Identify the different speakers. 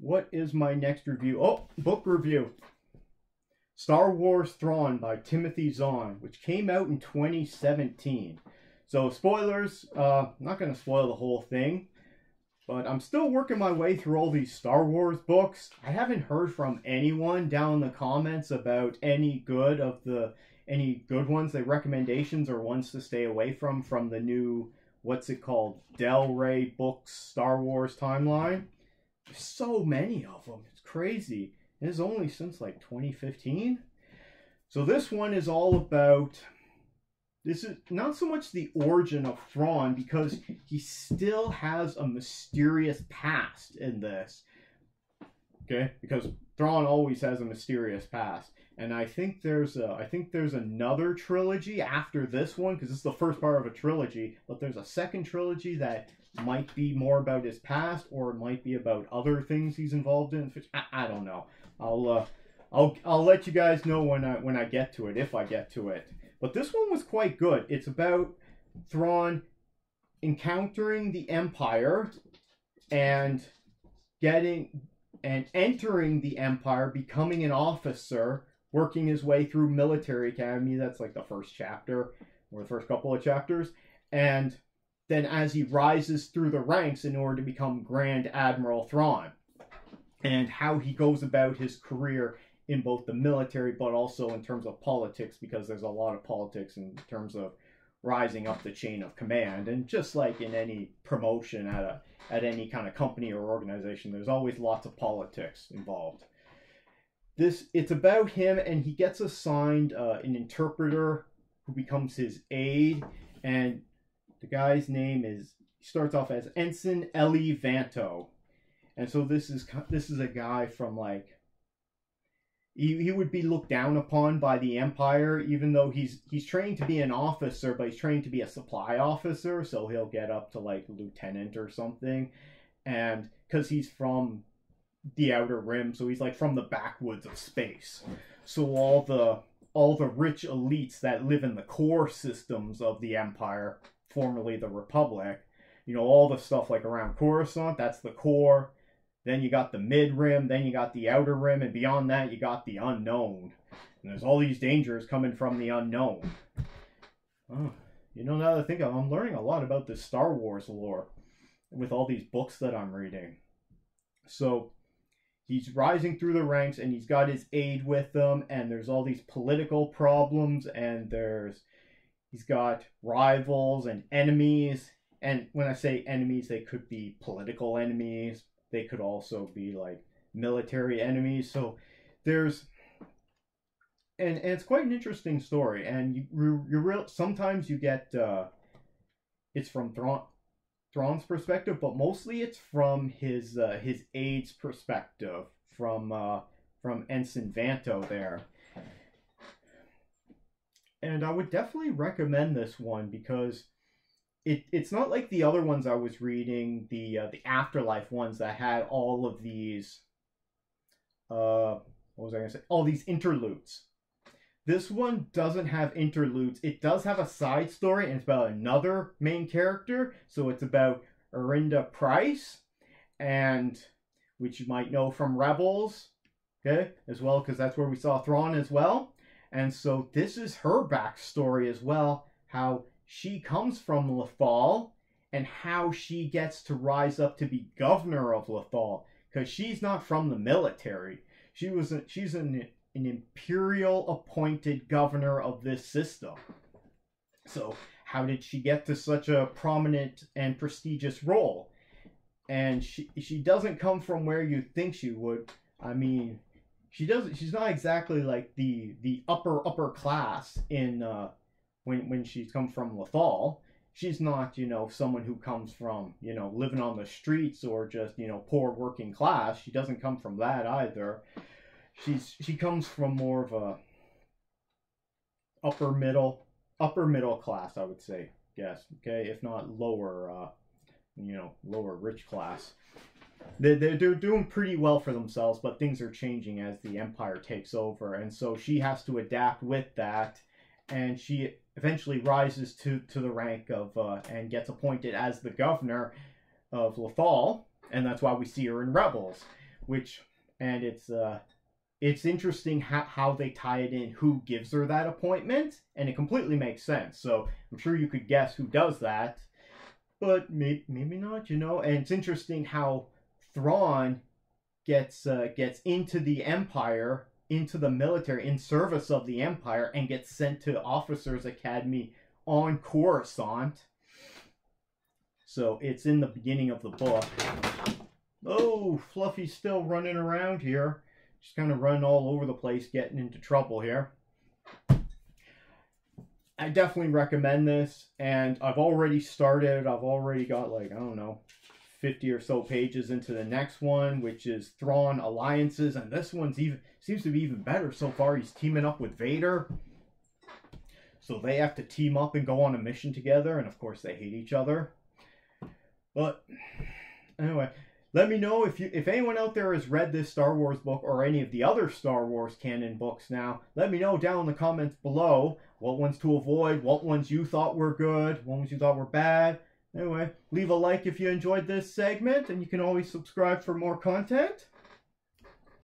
Speaker 1: What is my next review? Oh, book review. Star Wars Thrawn by Timothy Zahn, which came out in 2017. So spoilers, not going to spoil the whole thing, but I'm still working my way through all these Star Wars books. I haven't heard from anyone down in the comments about any good ones, like recommendations or ones to stay away from the new, what's it called, Del Rey Books Star Wars timeline. There's so many of them. It's crazy. And it's only since like 2015. So this one is all about, this is not so much the origin of Thrawn, because he still has a mysterious past in this. Okay? Because Thrawn always has a mysterious past. And I think there's another trilogy after this one, because this is the first part of a trilogy, but there's a second trilogy that might be more about his past, or it might be about other things he's involved in. I don't know. I'll let you guys know when I get to it, if I get to it. But this one was quite good. It's about Thrawn encountering the Empire and entering the Empire, becoming an officer, working his way through military academy. That's like the first chapter, or the first couple of chapters. And then as he rises through the ranks in order to become Grand Admiral Thrawn. And how he goes about his career in both the military, but also in terms of politics, because there's a lot of politics in terms of rising up the chain of command. And just like in any promotion at any kind of company or organization, there's always lots of politics involved. It's about him, and he gets assigned an interpreter who becomes his aide, and the guy's name starts off as Ensign Eli Vanto. And so this is a guy from, like, he would be looked down upon by the Empire, even though he's trained to be an officer, but he's trained to be a supply officer, so he'll get up to like lieutenant or something. And because he's from the Outer Rim, so he's like from the backwoods of space. So all the rich elites that live in the core systems of the Empire, formerly the Republic, you know, all the stuff like around Coruscant, that's the core. Then you got the mid-rim, then you got the outer rim, and beyond that you got the unknown. And there's all these dangers coming from the unknown. Oh, you know, now that I think of it, I'm learning a lot about this Star Wars lore with all these books that I'm reading. So he's rising through the ranks, and he's got his aide with him, and there's all these political problems, and he's got rivals and enemies. And when I say enemies, they could be political enemies. They could also be like military enemies. So there's, and it's quite an interesting story. And sometimes you get it's from Thrawn's perspective, but mostly it's from his aide's perspective, from Ensign Vanto there. And I would definitely recommend this one, because it's not like the other ones I was reading, the Afterlife ones that had all of these, what was I going to say? All these interludes. This one doesn't have interludes. It does have a side story, and it's about another main character. So it's about Erinda Pryce, and which you might know from Rebels, okay, as well, because that's where we saw Thrawn as well. And so this is her backstory as well, how she comes from Lothal, and how she gets to rise up to be governor of Lothal, because she's not from the military. She's an imperial appointed governor of this system. So how did she get to such a prominent and prestigious role? And she doesn't come from where you think she would. I mean, she's not exactly like the upper class in when she's come from Lothal. She's not, you know, someone who comes from, you know, living on the streets or just, you know, poor working class. She doesn't come from that either. She comes from more of a upper middle class, I would say. Yes, okay, if not lower, you know, lower rich class. They're doing pretty well for themselves, but things are changing as the Empire takes over, and so she has to adapt with that, and she eventually rises to the rank of and gets appointed as the governor of Lothal, and that's why we see her in Rebels. and it's interesting how they tie it in, who gives her that appointment, and it completely makes sense. So I'm sure you could guess who does that, but maybe not, you know. And it's interesting how Thrawn gets into the Empire, into the military, in service of the Empire, and gets sent to Officers Academy on Coruscant. So it's in the beginning of the book. Oh, Fluffy's still running around here. Just kind of running all over the place, getting into trouble here. I definitely recommend this, and I've already started. I've already got, like, I don't know, 50 or so pages into the next one, which is Thrawn Alliances, and this one's seems to be even better so far. He's teaming up with Vader, so they have to team up and go on a mission together, and of course they hate each other. But anyway, let me know if anyone out there has read this Star Wars book or any of the other Star Wars canon books now. Let me know down in the comments below what ones to avoid, what ones you thought were good, what ones you thought were bad. Anyway, leave a like if you enjoyed this segment, and you can always subscribe for more content.